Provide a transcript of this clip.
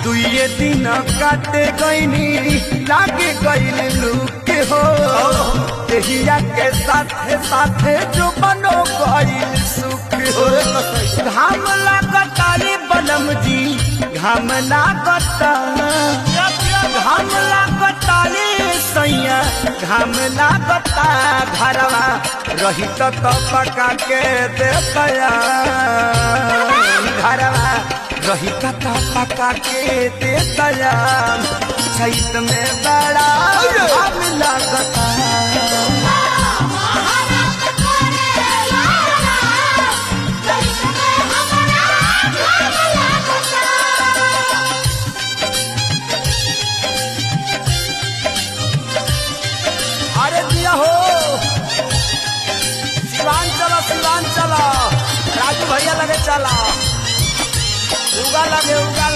दुए दिन काटे गईनी लागे गईल लुक हो तेहिया के साथे साथे जो बनो गईल सुख हो घाम लागता रे बनम जी घाम लागता घाम लागता रे सैया घाम लागता घरवा रही तो पका के देता घरवा रही तो पका के देता छठ में बड़ा घाम लागता सिवान चला राजू भैया लगे चला उगा लगे उगा